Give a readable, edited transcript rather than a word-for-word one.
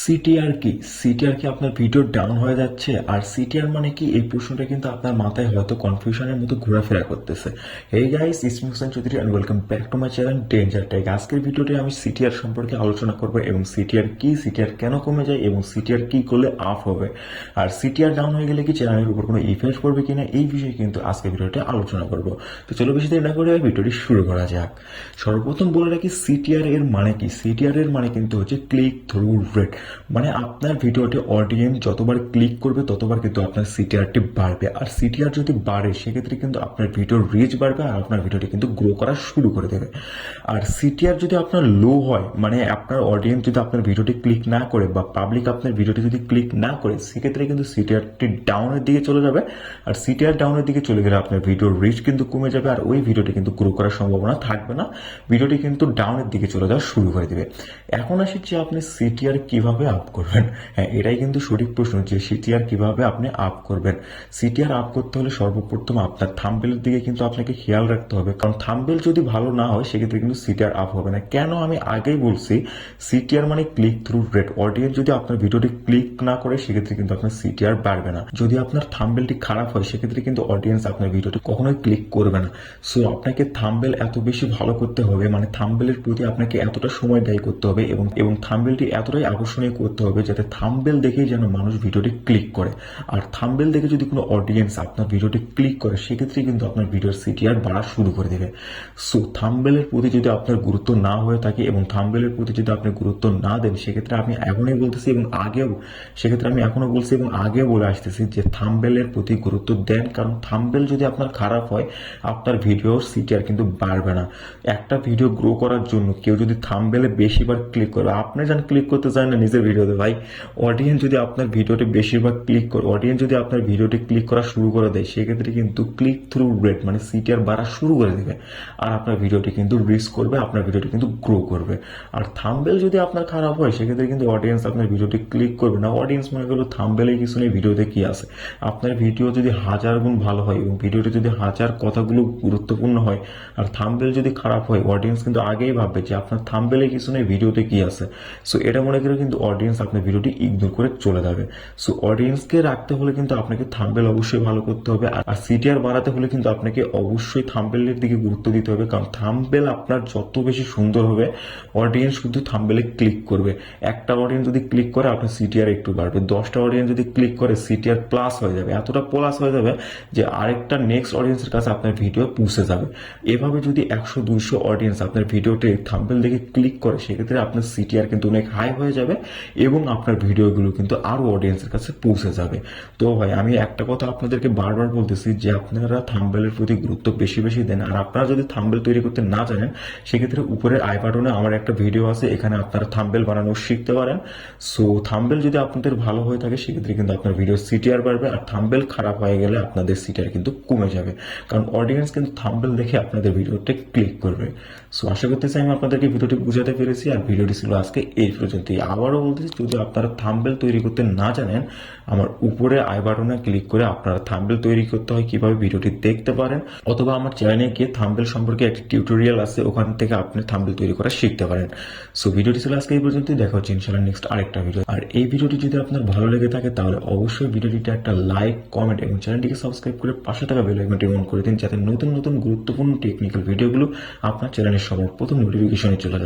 CTR কি? CTR কি আপনার ভিডিও ডাউন হয়ে যাচ্ছে? আর সিটিআর মানে কি, এই প্রশ্নটা কিন্তু আপনার মাথায় হয়তো কনফিউশনের মতো ঘোরাফেরা করতেছে। Hey guys, Ismi Hossain Chowdhury and welcome back to my channel Danger Tech. আজকের ভিডিওতে আমি সিটিআর সম্পর্কে আলোচনা করবো এবং সিটিআর কি, সিটিআর কেন কমে যায় এবং সিটিআর কি করলে আপ হবে, আর সিটিআর ডাউন হয়ে গেলে কি চ্যানেলের উপর কোনো ইফেক্ট পড়বে কিনা, এই বিষয়ে কিন্তু আজকের ভিডিওতে আলোচনা করবো। তো চলো বেশি দেরি না করে ভিডিওটি শুরু করা যাক। সর্বপ্রথম বলে রাখি, সিটিআর এর মানে কি। সিটিআর এর মানে কিন্তু হচ্ছে ক্লিক থ্রু রেট, মানে আপনার ভিডিওতে অডিয়েন্স যতবার ক্লিক করবে ততবার কিন্তু আপনার সিটিআরটি বাড়বে। আর সিটিআর যদি বাড়ে সেক্ষেত্রে কিন্তু আপনার ভিডিওর রিচ বাড়বে আর আপনার ভিডিওটি কিন্তু গ্রো করা শুরু করে দেবে। আর সিটিআর যদি আপনার লো হয়, মানে আপনার অডিয়েন্স যদি আপনার ভিডিওটি ক্লিক না করে বা পাবলিক আপনার ভিডিওটি যদি ক্লিক না করে, সেক্ষেত্রে কিন্তু সিটিআরটি ডাউনের দিকে চলে যাবে। আর সিটিআর ডাউনের দিকে চলে গেলে আপনার ভিডিওর রিচ কিন্তু কমে যাবে আর ওই ভিডিওটি কিন্তু গ্রো করার সম্ভাবনা থাকবে না, ভিডিওটি কিন্তু ডাউনের দিকে চলে যাওয়া শুরু করে দেবে। এখন আসি যে আপনি সিটিআর কিভাবে আপ করবেন। হ্যাঁ, এটাই কিন্তু সঠিক প্রশ্ন যে সিটিআর কিভাবে আপনি আপ করবেন। সিটিআর আপ করতে হলে সর্বপ্রথম আপনার থাম্বনেলের দিকে কিন্তু আপনাকে খেয়াল রাখতে হবে, কারণ থাম্বনেল যদি ভালো না হয় সেক্ষেত্রে কিন্তু সিটিআর আপ হবে না। কেন আমি আগেই বলছি, সিটিআর মানে ক্লিক থ্রু রেট। অডিয়েন্স যদি আপনার ভিডিওটি ক্লিক না করে সেক্ষেত্রে কিন্তু আপনার সিটিআর বাড়বে না। যদি আপনার থাম্বনেলটি খারাপ হয় সেক্ষেত্রে কিন্তু অডিয়েন্স আপনার ভিডিওটি কখনোই ক্লিক করবে না। সো আপনাকে থাম্বনেল এত বেশি ভালো করতে হবে, মানে থাম্বনেলের প্রতি আপনাকে এতটা সময় ব্যয় করতে হবে এবং থাম্বনেলটি এতটাই আকর্ষণীয় করতে হবে যাতে থাম্বনেল দেখেই যেন মানুষ ভিডিওটি ক্লিক করে। আর থাম্বনেল দেখে যদি কোনো অডিয়েন্স আপনার ভিডিওটি ক্লিক করে সেক্ষেত্রে কিন্তু আপনার ভিডিওর সিটিআর বাড়া শুরু করে দেবে। সো থাম্বনেলের প্রতি যদি আপনার গুরুত্ব না হয়ে থাকে এবং থাম্বনেলের প্রতি যদি আপনি গুরুত্ব না দেন, সেক্ষেত্রে আমি এখনই বলতেছি এবং আগেও, সেক্ষেত্রে আমি এখনো বলছি এবং আগেও বলে আসতেছি যে থাম্বনেলের প্রতি গুরুত্ব দেন, কারণ থাম্বনেল যদি আপনার খারাপ হয় আপনার ভিডিওর সিটিআর কিন্তু বাড়বে না। একটা ভিডিও গ্রো করার জন্য কেউ যদি থাম্বনেলে বেশিবার ক্লিক করে, আপনি যেন ক্লিক করতে চান না নিজের ভিডিওতে ভাই, অডিয়েন্স যদি আপনার ভিডিওতে বেশিরভাগ ক্লিক করে, অডিয়েন্স যদি আপনার ভিডিওটি ক্লিক করা শুরু করে দেয়, সেক্ষেত্রে কিন্তু ক্লিক থ্রু রেট মানে সিটিআর বাড়া শুরু করে দেবে আর আপনার ভিডিওটি কিন্তু রিচ করবে, আপনার ভিডিওটি কিন্তু গ্রো করবে। আর থাম্বনেল যদি আপনার খারাপ হয় সেক্ষেত্রে কিন্তু অডিয়েন্স আপনার ভিডিওটি ক্লিক করবে না। অডিয়েন্স মনে করলো থাম্বনেলে কিছু নেই, ভিডিওতে কি আছে। আপনার ভিডিও যদি 1000 গুণ ভালো হয় এবং ভিডিওটি যদি 1000 কথাগুলো গুরুত্বপূর্ণ হয় আর থাম্বনেল যদি খারাপ হয়, অডিয়েন্স কিন্তু আগেই ভাববে যে আপনার থাম্বনেলে কিছু নেই, ভিডিওতে কি আছে। সো এটা মনে করে কিন্তু অডিয়েন্স আপনার ভিডিওটি ইগনোর করে চলে যাবে। সো অডিয়েন্সকে রাখতে হলে কিন্তু আপনাকে থাম্বনেল অবশ্যই ভালো করতে হবে, আর সিটিআর বাড়াতে হলে কিন্তু আপনাকে অবশ্যই থাম্বনেলের দিকে গুরুত্ব দিতে হবে, কারণ থাম্বনেল আপনার যত বেশি সুন্দর হবে অডিয়েন্স শুধু থাম্বনেলে ক্লিক করবে। একটা অডিয়েন্স যদি ক্লিক করে আপনার সিটিআর একটু বাড়বে, 10টা অডিয়েন্স যদি ক্লিক করে সিটিআর প্লাস হয়ে যাবে, এতটা প্লাস হয়ে যাবে যে আরেকটা নেক্সট অডিয়েন্সের কাছে আপনার ভিডিও পৌঁছে যাবে। এভাবে যদি 100-200 অডিয়েন্স আপনার ভিডিওতে থাম্বনেল দেখে ক্লিক করে সেক্ষেত্রে আপনার সিটিআর কিন্তু অনেক হাই হয়ে যাবে এবং আপনার ভিডিওগুলো কিন্তু আরো অডিয়েন্সের কাছে পৌঁছে যাবে। তো ভাই, আমি একটা কথা আপনাদেরকে বারবার বলতেছি যে আপনারা থাম্বনেলের প্রতি গুরুত্ব বেশি বেশি দেন। আর আপনারা যদি থাম্বনেল তৈরি করতে না জানেন সেক্ষেত্রে উপরের আই বাটনে আমার একটা ভিডিও আছে, এখানে আপনারা থাম্বনেল বানানো শিখতে পারেন। সো থাম্বনেল যদি আপনাদের ভালো হয়ে থাকে সেক্ষেত্রে কিন্তু আপনার ভিডিও সিটিআর বাড়বে, আর থাম্বনেল খারাপ হয়ে গেলে আপনাদের সিটিআর কিন্তু কমে যাবে, কারণ অডিয়েন্স কিন্তু থাম্বনেল দেখে আপনাদের ভিডিওতে ক্লিক করবে। সো আশা করতেছি আমি আপনাদেরকে ভিডিওটি বুঝাতে পেরেছি, আর ভিডিওটি ছিল আজকে এই পর্যন্তই। আবারও বলতেছি, যদি আপনারা থাম্বনেল তৈরি করতে না জানেন, আমার উপরে আই বাটনে ক্লিক করে আপনারা থাম্বনেল তৈরি করতে হয় কিভাবে ভিডিওটি দেখতে পারেন, অথবা আমার চ্যানেলে গিয়ে থাম্বনেল সম্পর্কে একটি টিউটোরিয়াল আছে, ওখান থেকে আপনি থাম্বনেল তৈরি করা শিখতে পারেন। সো ভিডিওটি ছিল আজকে এই পর্যন্তই, দেখা হচ্ছে ইনশাআল্লাহ নেক্সট আরেকটা ভিডিও। আর এই ভিডিওটি যদি আপনার ভালো লেগে থাকে তাহলে অবশ্যই ভিডিওটিতে একটা লাইক, কমেন্ট এবং চ্যানেলটিকে সাবস্ক্রাইব করে পাশে থাকা বেল আইকনটি অন করে দিন, যাতে নতুন নতুন গুরুত্বপূর্ণ টেকনিক্যাল ভিডিওগুলো আপনার চ্যানেলের সবার প্রথম নোটিফিকেশনে চলে যায়।